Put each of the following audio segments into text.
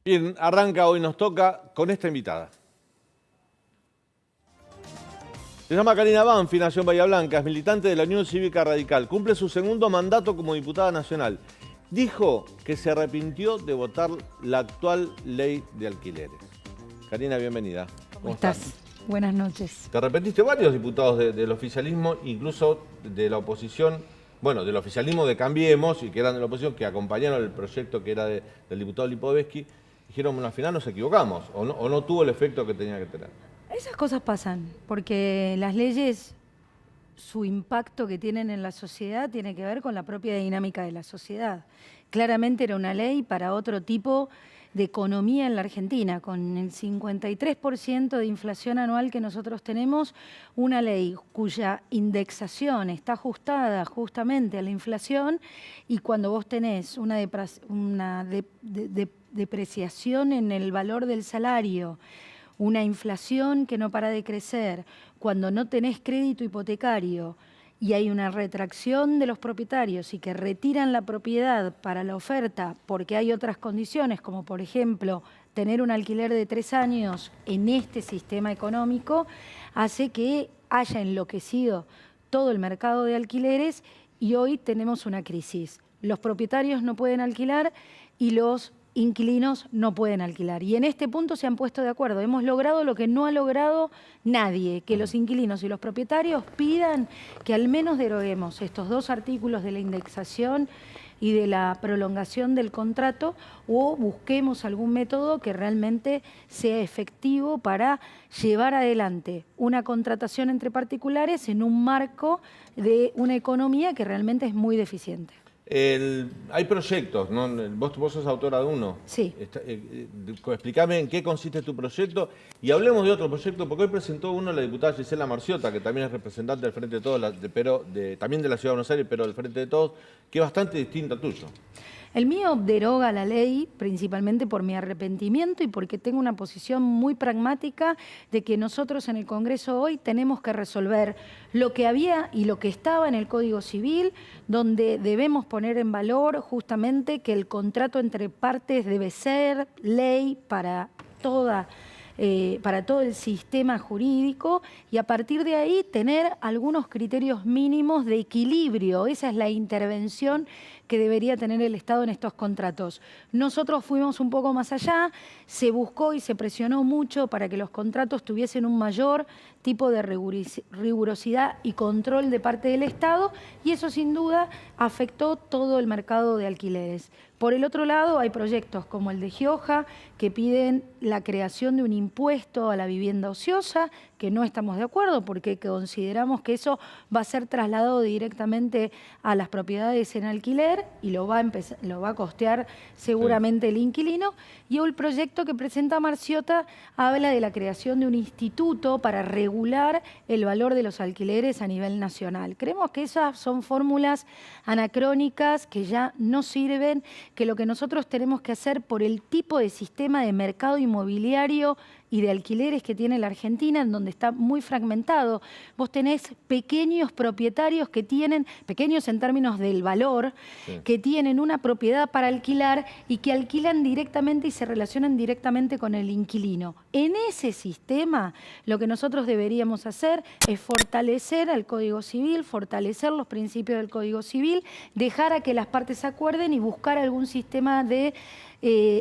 Bien, arranca, hoy nos toca con esta invitada. Se llama Karina Banfi, nació en Bahía Blanca, es militante de la Unión Cívica Radical, cumple su segundo mandato como diputada nacional. Dijo que se arrepintió de votar la actual ley de alquileres. Karina, bienvenida. ¿Cómo estás? Buenas noches. Te arrepentiste varios diputados del oficialismo, incluso de la oposición, bueno, del oficialismo de Cambiemos y que eran de la oposición, que acompañaron el proyecto que era del diputado Lipovetsky. Dijeron, bueno, al final nos equivocamos, o no tuvo el efecto que tenía que tener. Esas cosas pasan, porque las leyes, su impacto que tienen en la sociedad tiene que ver con la propia dinámica de la sociedad. Claramente era una ley para otro tipo de economía en la Argentina, con el 53% de inflación anual que nosotros tenemos, una ley cuya indexación está ajustada justamente a la inflación, y cuando vos tenés una depreciación en el valor del salario, una inflación que no para de crecer, cuando no tenés crédito hipotecario y hay una retracción de los propietarios y que retiran la propiedad para la oferta porque hay otras condiciones, como por ejemplo tener un alquiler de 3 años en este sistema económico, hace que haya enloquecido todo el mercado de alquileres y hoy tenemos una crisis. Los propietarios no pueden alquilar y los inquilinos no pueden alquilar. Y en este punto se han puesto de acuerdo. Hemos logrado lo que no ha logrado nadie, que los inquilinos y los propietarios pidan que al menos deroguemos estos dos artículos de la indexación y de la prolongación del contrato, o busquemos algún método que realmente sea efectivo para llevar adelante una contratación entre particulares en un marco de una economía que realmente es muy deficiente. Hay proyectos, ¿no? Vos sos autora de uno. Sí. Explícame en qué consiste tu proyecto y hablemos de otro proyecto, porque hoy presentó uno la diputada Gisela Marciota, que también es representante del Frente de Todos, también de la Ciudad de Buenos Aires, pero del Frente de Todos, que es bastante distinto al tuyo. El mío deroga la ley principalmente por mi arrepentimiento y porque tengo una posición muy pragmática de que nosotros en el Congreso hoy tenemos que resolver lo que había y lo que estaba en el Código Civil, donde debemos poner en valor justamente que el contrato entre partes debe ser ley para todo el sistema jurídico, y a partir de ahí tener algunos criterios mínimos de equilibrio. Esa es la intervención que debería tener el Estado en estos contratos. Nosotros fuimos un poco más allá, se buscó y se presionó mucho para que los contratos tuviesen un mayor tipo de rigurosidad y control de parte del Estado, y eso sin duda afectó todo el mercado de alquileres. Por el otro lado, hay proyectos como el de Gioja que piden la creación de un impuesto a la vivienda ociosa, que no estamos de acuerdo porque consideramos que eso va a ser trasladado directamente a las propiedades en alquiler y lo va a costear seguramente el inquilino. Y el proyecto que presenta Marciota habla de la creación de un instituto para regular el valor de los alquileres a nivel nacional. Creemos que esas son fórmulas anacrónicas que ya no sirven, que lo que nosotros tenemos que hacer por el tipo de sistema de mercado inmobiliario y de alquileres que tiene la Argentina, en donde está muy fragmentado. Vos tenés pequeños propietarios que tienen, pequeños en términos del valor, sí, que tienen una propiedad para alquilar y que alquilan directamente y se relacionan directamente con el inquilino. En ese sistema, lo que nosotros deberíamos hacer es fortalecer al Código Civil, fortalecer los principios del Código Civil, dejar a que las partes acuerden y buscar algún sistema de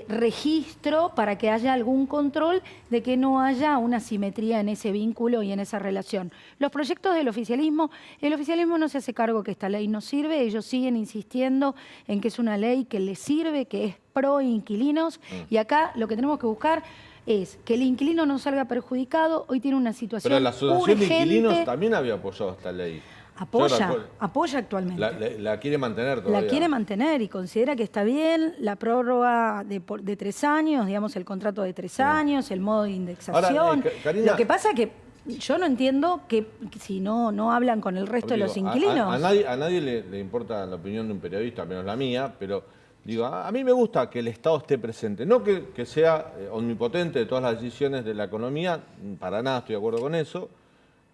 registro para que haya algún control de que no haya una simetría en ese vínculo y en esa relación. Los proyectos del oficialismo, el oficialismo no se hace cargo que esta ley no sirve, ellos siguen insistiendo en que es una ley que les sirve, que es pro inquilinos, y acá lo que tenemos que buscar es que el inquilino no salga perjudicado. Hoy tiene una situación Pero la Asociación urgente. de Inquilinos también había apoyado esta ley. Apoya actualmente. La quiere mantener todavía. La quiere mantener y considera que está bien la prórroga de 3 años, digamos, el contrato de 3 años, el modo de indexación. Ahora, Karina, lo que pasa es que yo no entiendo que si no hablan con el resto de los inquilinos. A nadie le importa la opinión de un periodista, menos la mía, pero digo, a mí me gusta que el Estado esté presente. No que sea omnipotente de todas las decisiones de la economía, para nada estoy de acuerdo con eso.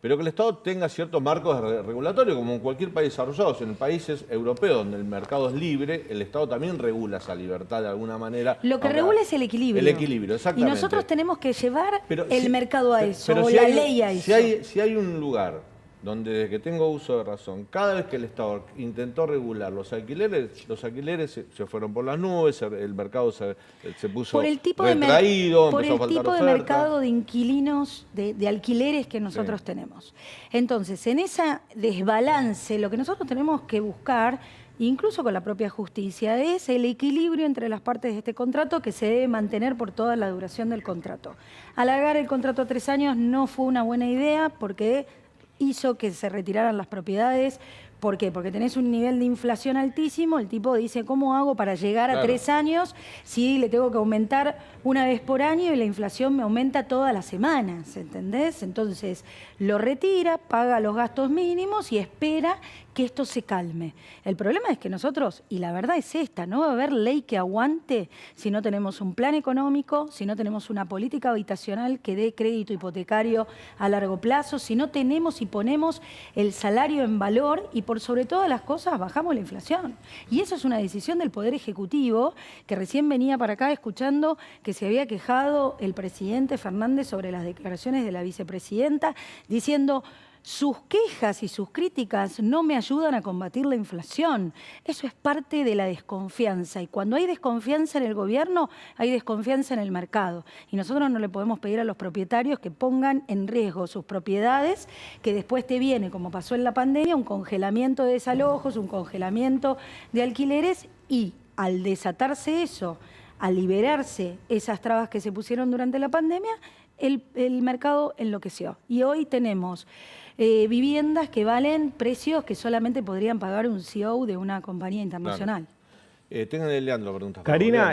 pero que el Estado tenga ciertos marcos regulatorios, como en cualquier país desarrollado. En países europeos donde el mercado es libre, el Estado también regula esa libertad de alguna manera. Lo que regula es el equilibrio. El equilibrio, exactamente. Y nosotros tenemos que llevar Pero el mercado a eso, o si la ley a eso. Si hay un lugar donde, desde que tengo uso de razón, cada vez que el Estado intentó regular los alquileres se fueron por las nubes, el mercado se puso retraído, por empezó a el faltar tipo de oferta. mercado de inquilinos, de alquileres que nosotros tenemos. Entonces, en ese desbalance, lo que nosotros tenemos que buscar, incluso con la propia justicia, es el equilibrio entre las partes de este contrato que se debe mantener por toda la duración del contrato. Alargar el contrato a 3 años no fue una buena idea porque hizo que se retiraran las propiedades. ¿Por qué? Porque tenés un nivel de inflación altísimo, el tipo dice, ¿cómo hago para llegar a 3 años si le tengo que aumentar una vez por año y la inflación me aumenta todas las semanas? ¿Entendés? Entonces lo retira, paga los gastos mínimos y espera que esto se calme. El problema es que nosotros, y la verdad es esta, no va a haber ley que aguante si no tenemos un plan económico, si no tenemos una política habitacional que dé crédito hipotecario a largo plazo, si no tenemos y ponemos el salario en valor y por sobre todas las cosas bajamos la inflación. Y eso es una decisión del Poder Ejecutivo, que recién venía para acá escuchando que se había quejado el presidente Fernández sobre las declaraciones de la vicepresidenta, diciendo: sus quejas y sus críticas no me ayudan a combatir la inflación. Eso es parte de la desconfianza. Y cuando hay desconfianza en el gobierno, hay desconfianza en el mercado. Y nosotros no le podemos pedir a los propietarios que pongan en riesgo sus propiedades, que después te viene, como pasó en la pandemia, un congelamiento de desalojos, un congelamiento de alquileres, y al desatarse eso, al liberarse esas trabas que se pusieron durante la pandemia, el mercado enloqueció. Y hoy tenemos viviendas que valen precios que solamente podrían pagar un CEO de una compañía internacional. Claro. Ténganle, Leandro, preguntas. Karina,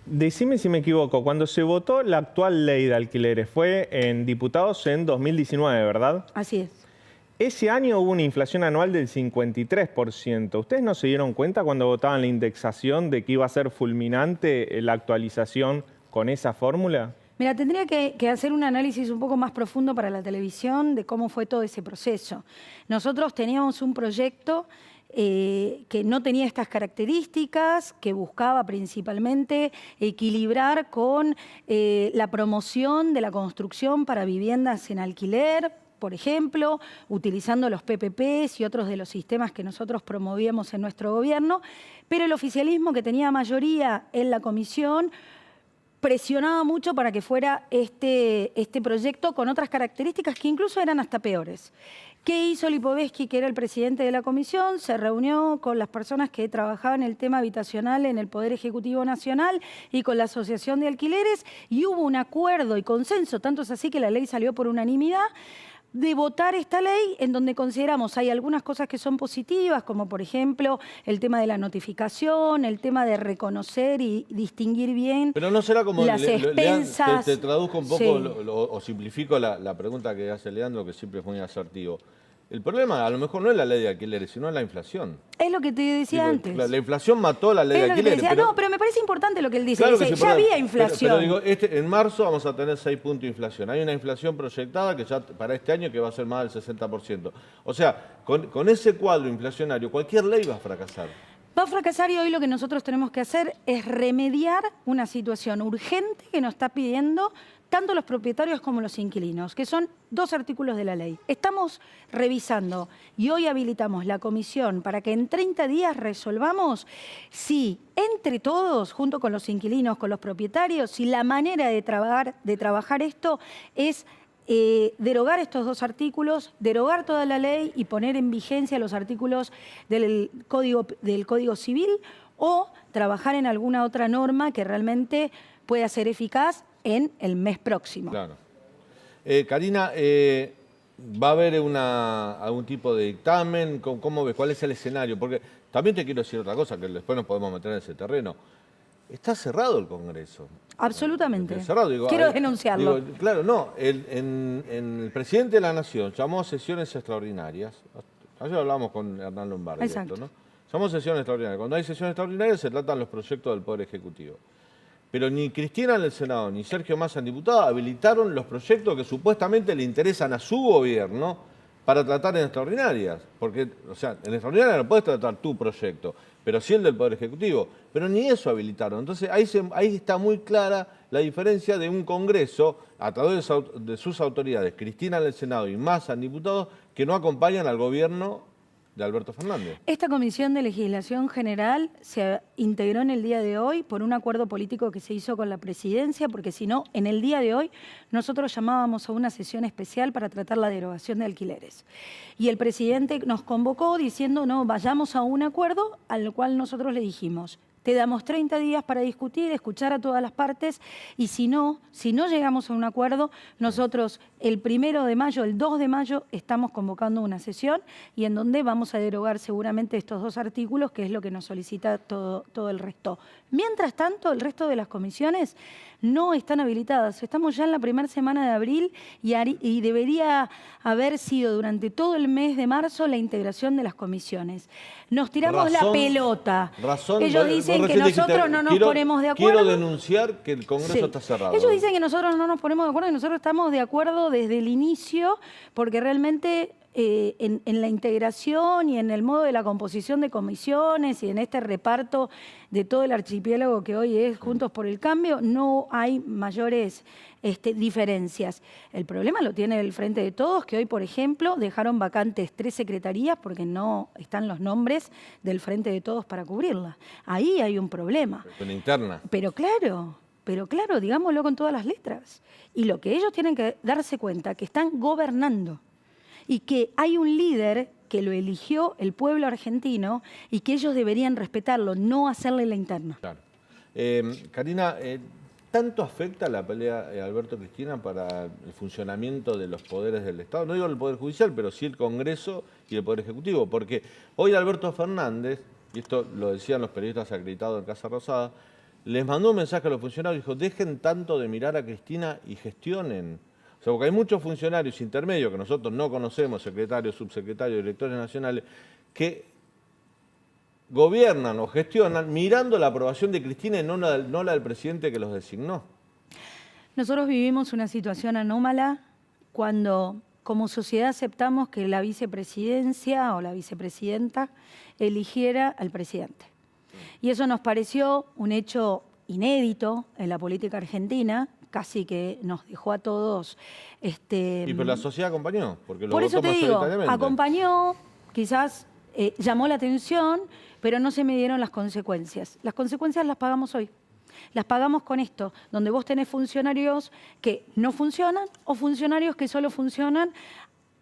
decime si me equivoco. Cuando se votó la actual ley de alquileres fue en diputados en 2019, ¿verdad? Así es. Ese año hubo una inflación anual del 53%. ¿Ustedes no se dieron cuenta cuando votaban la indexación de que iba a ser fulminante la actualización con esa fórmula? Mira, tendría que hacer un análisis un poco más profundo para la televisión de cómo fue todo ese proceso. Nosotros teníamos un proyecto que no tenía estas características, que buscaba principalmente equilibrar con la promoción de la construcción para viviendas en alquiler, por ejemplo, utilizando los PPPs y otros de los sistemas que nosotros promovíamos en nuestro gobierno, pero el oficialismo, que tenía mayoría en la comisión, presionaba mucho para que fuera este proyecto con otras características que incluso eran hasta peores. ¿Qué hizo Lipovetsky, que era el presidente de la comisión? Se reunió con las personas que trabajaban el tema habitacional en el Poder Ejecutivo Nacional y con la Asociación de Alquileres, y hubo un acuerdo y consenso, tanto es así que la ley salió por unanimidad, de votar esta ley, en donde consideramos hay algunas cosas que son positivas, como por ejemplo el tema de la notificación, el tema de reconocer y distinguir bien. Pero no será como las expensas. Te traduzco un poco o simplifico la pregunta que hace Leandro, que siempre es muy asertivo. El problema a lo mejor no es la ley de alquileres, sino la inflación. Es lo que te decía antes. La inflación mató la ley de alquileres. No, pero me parece importante lo que él dice. Claro, dice, ya había inflación. Pero digo, en marzo vamos a tener 6 puntos de inflación. Hay una inflación proyectada que ya para este año que va a ser más del 60%. O sea, con ese cuadro inflacionario, cualquier ley va a fracasar. Va a fracasar, y hoy lo que nosotros tenemos que hacer es remediar una situación urgente que nos está pidiendo tanto los propietarios como los inquilinos, que son 2 artículos de la ley. Estamos revisando y hoy habilitamos la comisión para que en 30 días resolvamos si entre todos, junto con los inquilinos, con los propietarios, si la manera de trabajar esto es derogar estos 2 artículos, derogar toda la ley y poner en vigencia los artículos del Código Civil, o trabajar en alguna otra norma que realmente pueda ser eficaz en el mes próximo. Claro. Karina, ¿va a haber algún tipo de dictamen? ¿Cómo ves? ¿Cuál es el escenario? Porque también te quiero decir otra cosa, que después nos podemos meter en ese terreno. Está cerrado el Congreso. Absolutamente. Está cerrado, quiero denunciarlo. Claro, no. El presidente de la Nación llamó a sesiones extraordinarias. Ayer hablamos con Hernán Lombardi. Exacto. Esto, ¿no? Llamó a sesiones extraordinarias. Cuando hay sesiones extraordinarias se tratan los proyectos del Poder Ejecutivo. Pero ni Cristina en el Senado, ni Sergio Massa en diputado habilitaron los proyectos que supuestamente le interesan a su gobierno para tratar en extraordinarias. Porque, o sea, en extraordinarias no puedes tratar tu proyecto, pero sí el del Poder Ejecutivo. Pero ni eso habilitaron. Entonces ahí está muy clara la diferencia de un Congreso, a través de sus autoridades, Cristina en el Senado y Massa en diputados, que no acompañan al gobierno de Alberto Fernández. Esta Comisión de Legislación General se integró en el día de hoy por un acuerdo político que se hizo con la Presidencia, porque si no, en el día de hoy nosotros llamábamos a una sesión especial para tratar la derogación de alquileres. Y el presidente nos convocó diciendo, no, vayamos a un acuerdo, al cual nosotros le dijimos, te damos 30 días para discutir, escuchar a todas las partes y si no llegamos a un acuerdo, nosotros el 1 de mayo, el 2 de mayo estamos convocando una sesión y en donde vamos a derogar seguramente estos 2 artículos, que es lo que nos solicita todo el resto. Mientras tanto, el resto de las comisiones no están habilitadas. Estamos ya en la primera semana de abril y debería haber sido durante todo el mes de marzo la integración de las comisiones. Nos tiramos la pelota. Ellos dicen que nosotros no nos ponemos de acuerdo. Quiero denunciar que el Congreso está cerrado. Ellos dicen que nosotros no nos ponemos de acuerdo y nosotros estamos de acuerdo desde el inicio porque realmente en la integración y en el modo de la composición de comisiones y en este reparto de todo el archipiélago que hoy es Juntos por el Cambio, no hay mayores diferencias. El problema lo tiene el Frente de Todos, que hoy, por ejemplo, dejaron vacantes 3 secretarías porque no están los nombres del Frente de Todos para cubrirlas. Ahí hay un problema. Una interna. Pero claro, digámoslo con todas las letras. Y lo que ellos tienen que darse cuenta, que están gobernando y que hay un líder que lo eligió el pueblo argentino y que ellos deberían respetarlo, no hacerle la interna. Claro. Karina, ¿tanto afecta la pelea Alberto-Cristina para el funcionamiento de los poderes del Estado? No digo el Poder Judicial, pero sí el Congreso y el Poder Ejecutivo, porque hoy Alberto Fernández, y esto lo decían los periodistas acreditados en Casa Rosada, les mandó un mensaje a los funcionarios, dijo, dejen tanto de mirar a Cristina y gestionen. O sea, porque hay muchos funcionarios intermedios que nosotros no conocemos, secretarios, subsecretarios, directores nacionales, que gobiernan o gestionan mirando la aprobación de Cristina y no la del presidente que los designó. Nosotros vivimos una situación anómala cuando como sociedad aceptamos que la vicepresidencia o la vicepresidenta eligiera al presidente. Y eso nos pareció un hecho inédito en la política argentina, casi que nos dejó a todos... Y pero la sociedad acompañó, porque lo por eso votó te digo, mayoritariamente. acompañó, quizás llamó la atención, pero no se midieron las consecuencias. Las consecuencias las pagamos hoy. Las pagamos con esto, donde vos tenés funcionarios que no funcionan o funcionarios que solo funcionan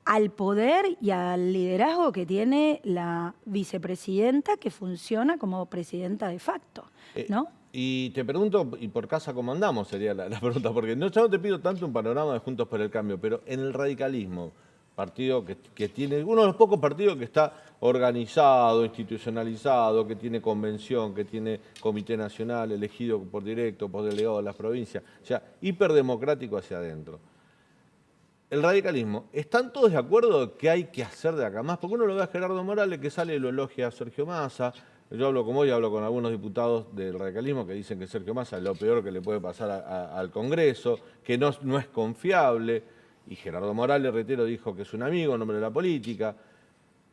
al poder y al liderazgo que tiene la vicepresidenta, que funciona como presidenta de facto, ¿no? Y te pregunto, y por casa cómo andamos, sería la pregunta, porque yo no te pido tanto un panorama de Juntos por el Cambio, pero en el radicalismo, partido que tiene, uno de los pocos partidos que está organizado, institucionalizado, que tiene convención, que tiene comité nacional elegido por directo, por delegado de las provincias, o sea, hiperdemocrático hacia adentro. El radicalismo, ¿están todos de acuerdo que hay que hacer de acá más? Porque uno lo ve a Gerardo Morales, que sale y lo elogia a Sergio Massa. Yo hablo como hoy, hablo con algunos diputados del radicalismo que dicen que Sergio Massa es lo peor que le puede pasar al Congreso, que no es confiable. Y Gerardo Morales, reitero, dijo que es un amigo en nombre de la política.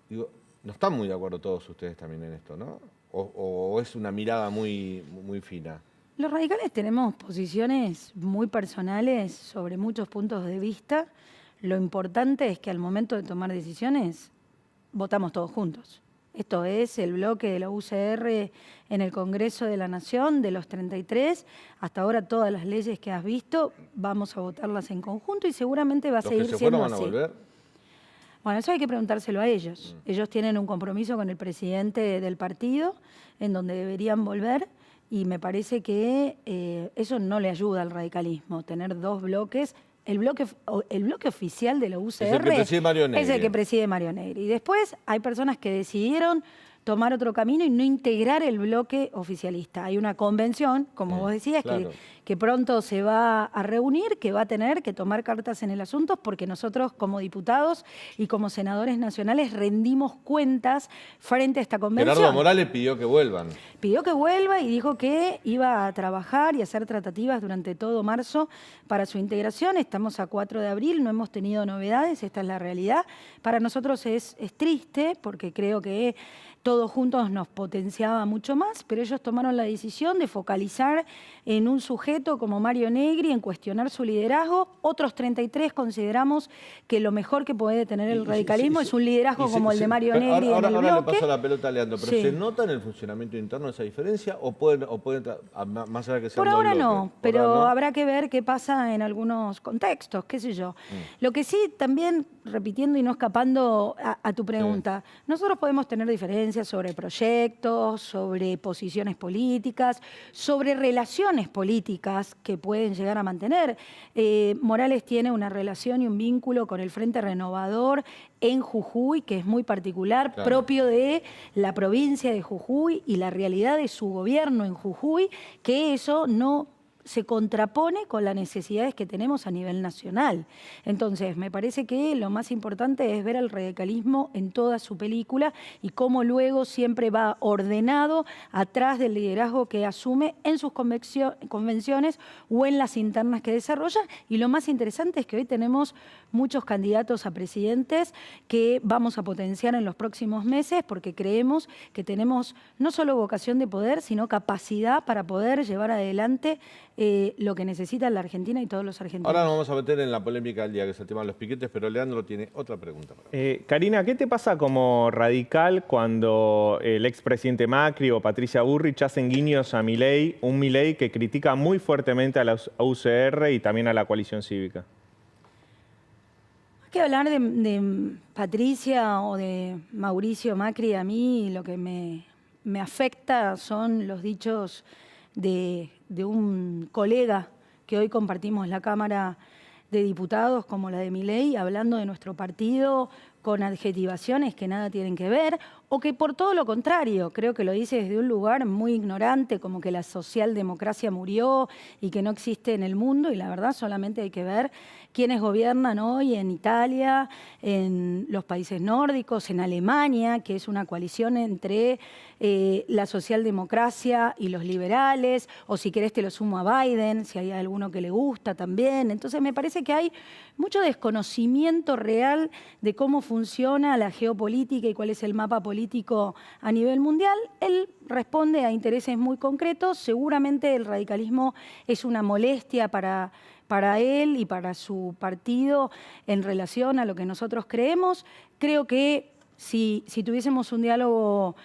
Digo, no están muy de acuerdo todos ustedes también en esto, ¿no? ¿O es una mirada muy fina? Los radicales tenemos posiciones muy personales sobre muchos puntos de vista. Lo importante es que al momento de tomar decisiones, votamos todos juntos. Esto es el bloque de la UCR en el Congreso de la Nación, de los 33. Hasta ahora todas las leyes que has visto, vamos a votarlas en conjunto y seguramente va a seguir siendo así. ¿Los que se fueron van a volver? Bueno, eso hay que preguntárselo a ellos. Ellos tienen un compromiso con el presidente del partido, en donde deberían volver, y me parece que eso no le ayuda al radicalismo, tener 2 bloques. El bloque oficial de la UCR es el que preside Mario Negri. Es el que preside Mario Negri. Y después hay personas que decidieron tomar otro camino y no integrar el bloque oficialista. Hay una convención, como vos decías, claro. que pronto se va a reunir, que va a tener que tomar cartas en el asunto, porque nosotros como diputados y como senadores nacionales rendimos cuentas frente a esta convención. Gerardo Morales pidió que vuelvan. Pidió que vuelva y dijo que iba a trabajar y hacer tratativas durante todo marzo para su integración. Estamos a 4 de abril, no hemos tenido novedades, esta es la realidad. Para nosotros es triste porque creo que todos juntos nos potenciaba mucho más, pero ellos tomaron la decisión de focalizar en un sujeto como Mario Negri, en cuestionar su liderazgo. Otros 33 consideramos que lo mejor que puede tener el radicalismo es un liderazgo como el de Mario Negri en el bloque. Ahora le paso la pelota a Leandro, pero Sí. ¿se nota en el funcionamiento interno esa diferencia o pueden más allá de que sea Por un ahora bloque? no, Por pero ahora no. habrá que ver qué pasa en algunos contextos, qué sé yo. Lo que sí, también repitiendo y no escapando a tu pregunta, nosotros podemos tener diferencias sobre proyectos, sobre posiciones políticas, sobre relaciones políticas que pueden llegar a mantener. Morales tiene una relación y un vínculo con el Frente Renovador en Jujuy, que es muy particular, Claro. propio de la provincia de Jujuy y la realidad de su gobierno en Jujuy, que eso no se contrapone con las necesidades que tenemos a nivel nacional. Entonces, me parece que lo más importante es ver al radicalismo en toda su película y cómo luego siempre va ordenado atrás del liderazgo que asume en sus convenciones o en las internas que desarrolla. Y lo más interesante es que hoy tenemos muchos candidatos a presidentes que vamos a potenciar en los próximos meses porque creemos que tenemos no solo vocación de poder, sino capacidad para poder llevar adelante lo que necesita la Argentina y todos los argentinos. Ahora nos vamos a meter en la polémica del día, que es el tema de los piquetes, pero Leandro tiene otra pregunta. Karina, ¿qué te pasa como radical cuando el expresidente Macri o Patricia Bullrich hacen guiños a Milei, un Milei que critica muy fuertemente a la UCR y también a la coalición cívica? Hay que hablar de Patricia o de Mauricio Macri. A mí lo que me afecta son los dichos de un colega que hoy compartimos la Cámara de Diputados, como la de Milei, hablando de nuestro partido con adjetivaciones que nada tienen que ver, o que por todo lo contrario, creo que lo dice desde un lugar muy ignorante, como que la socialdemocracia murió y que no existe en el mundo, y la verdad solamente hay que ver quiénes gobiernan hoy en Italia, en los países nórdicos, en Alemania, que es una coalición entre la socialdemocracia y los liberales, o si querés te lo sumo a Biden, si hay alguno que le gusta también. Entonces me parece que hay mucho desconocimiento real de cómo funciona la geopolítica y cuál es el mapa político a nivel mundial. Él responde a intereses muy concretos. Seguramente el radicalismo es una molestia para él y para su partido en relación a lo que nosotros creemos. Creo que si tuviésemos un diálogo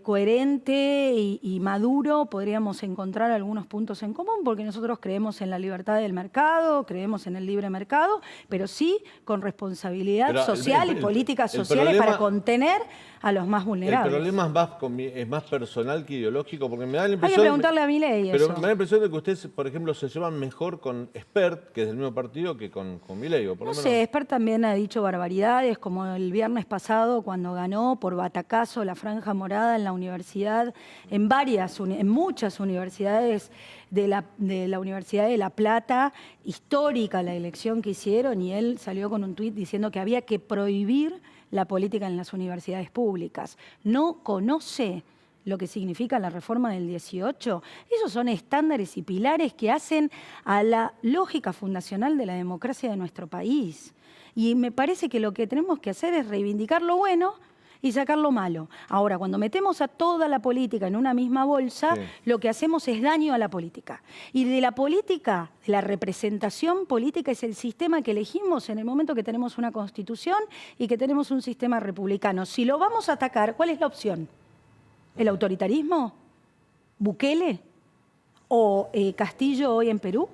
coherente y maduro, podríamos encontrar algunos puntos en común, porque nosotros creemos en la libertad del mercado, creemos en el libre mercado, pero sí con responsabilidad Pero social y políticas sociales para contener a los más vulnerables. El problema es más personal que ideológico, porque me da la Hay que impresión... preguntarle a Milei Pero eso. me da la impresión de que ustedes, por ejemplo, se llevan mejor con Espert, que es del mismo partido, que con Milei, o por lo No menos... sé, Espert también ha dicho barbaridades, como el viernes pasado cuando ganó por batacazo la franja morada en la universidad, en muchas universidades de la Universidad de La Plata, histórica la elección que hicieron, y él salió con un tuit diciendo que había que prohibir la política en las universidades públicas. No conoce lo que significa la reforma del 18. Esos son estándares y pilares que hacen a la lógica fundacional de la democracia de nuestro país. Y me parece que lo que tenemos que hacer es reivindicar lo bueno y sacar lo malo. Ahora, cuando metemos a toda la política en una misma bolsa, lo que hacemos es daño a la política. Y de la política, de la representación política, es el sistema que elegimos en el momento que tenemos una constitución y que tenemos un sistema republicano. Si lo vamos a atacar, ¿cuál es la opción? ¿El autoritarismo? ¿Bukele? ¿O Castillo hoy en Perú?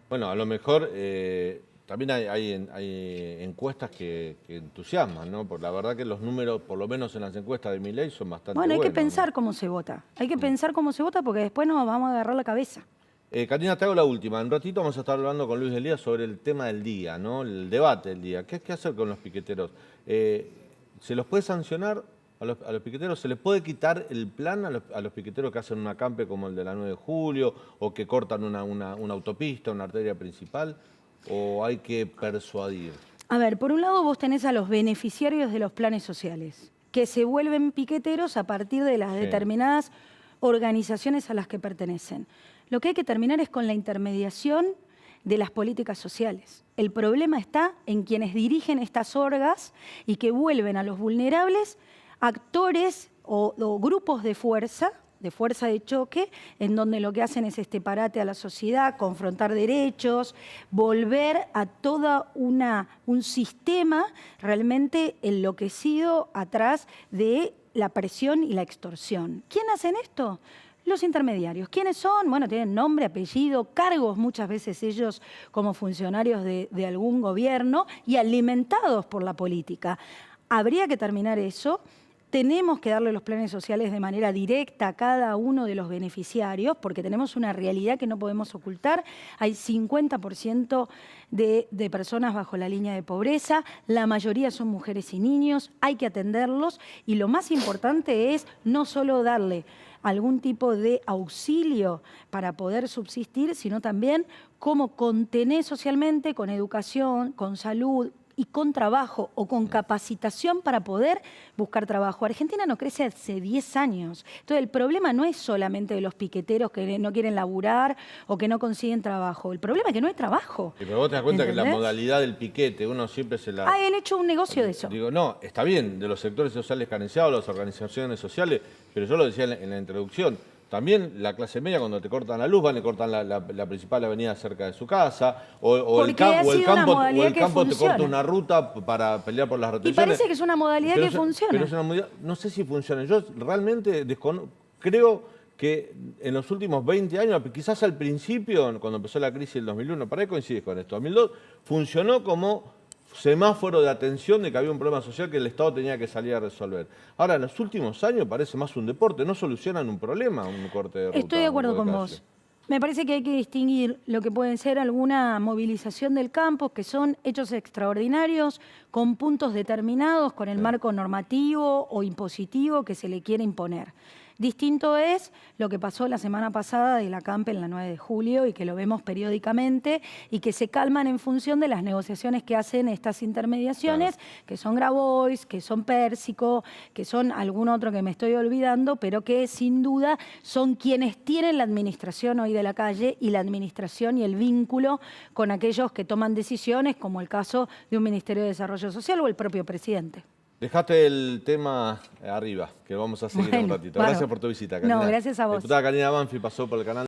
Bueno, a lo mejor también hay encuestas que entusiasman, ¿no? Por la verdad que los números, por lo menos en las encuestas de Milei, son bastante buenos. Bueno, hay que pensar ¿no? cómo se vota. Hay que pensar cómo se vota porque después nos vamos a agarrar la cabeza. Karina, te hago la última. En un ratito vamos a estar hablando con Luis Delía sobre el tema del día, ¿no? El debate del día. ¿Qué hacer con los piqueteros? ¿Se los puede sancionar? a los piqueteros? ¿Se les puede quitar el plan a los piqueteros que hacen un acampe como el de la 9 de julio o que cortan una autopista, una arteria principal? ¿O hay que persuadir? A ver, por un lado vos tenés a los beneficiarios de los planes sociales, que se vuelven piqueteros a partir de las determinadas organizaciones a las que pertenecen. Lo que hay que terminar es con la intermediación de las políticas sociales. El problema está en quienes dirigen estas orgas y que vuelven a los vulnerables actores o grupos de fuerza de choque, en donde lo que hacen es este parate a la sociedad, confrontar derechos, volver a todo un sistema realmente enloquecido atrás de la presión y la extorsión. ¿Quién hacen esto? Los intermediarios. ¿Quiénes son? Bueno, tienen nombre, apellido, cargos, muchas veces ellos como funcionarios de algún gobierno y alimentados por la política. Habría que terminar eso. Tenemos que darle los planes sociales de manera directa a cada uno de los beneficiarios porque tenemos una realidad que no podemos ocultar. Hay 50% de personas bajo la línea de pobreza, la mayoría son mujeres y niños, hay que atenderlos y lo más importante es no solo darle algún tipo de auxilio para poder subsistir, sino también cómo contener socialmente con educación, con salud, y con trabajo o con capacitación para poder buscar trabajo. Argentina no crece hace 10 años. Entonces, el problema no es solamente de los piqueteros que no quieren laburar o que no consiguen trabajo. El problema es que no hay trabajo. Y pero vos te das cuenta ¿entendés? que la modalidad del piquete, uno siempre se la... Han hecho un negocio de eso. Digo, no, está bien, de los sectores sociales carenciados, las organizaciones sociales, pero yo lo decía en la introducción, también la clase media cuando te cortan la luz van y cortan la principal avenida cerca de su casa, o el campo te corta una ruta para pelear por las retenciones. Y parece que es una modalidad que funciona. Pero es una modalidad, no sé si funciona. Yo realmente creo que en los últimos 20 años, quizás al principio, cuando empezó la crisis del 2001, para ahí coincides con esto, 2002, funcionó como semáforo de atención de que había un problema social que el Estado tenía que salir a resolver. Ahora, en los últimos años parece más un deporte, no solucionan un problema, un corte de ruta. Estoy de acuerdo con vos. Me parece que hay que distinguir lo que pueden ser alguna movilización del campo, que son hechos extraordinarios, con puntos determinados, con el marco normativo o impositivo que se le quiere imponer. Distinto es lo que pasó la semana pasada del acampe en la 9 de julio y que lo vemos periódicamente y que se calman en función de las negociaciones que hacen estas intermediaciones, que son Grabois, que son Pérsico, que son algún otro que me estoy olvidando, pero que sin duda son quienes tienen la administración hoy de la calle y la administración y el vínculo con aquellos que toman decisiones, como el caso de un Ministerio de Desarrollo Social o el propio presidente. Dejaste el tema arriba, que vamos a seguir en un ratito. Gracias por tu visita, Karina. No, gracias a vos. La diputada Karina Banfi pasó por el canal.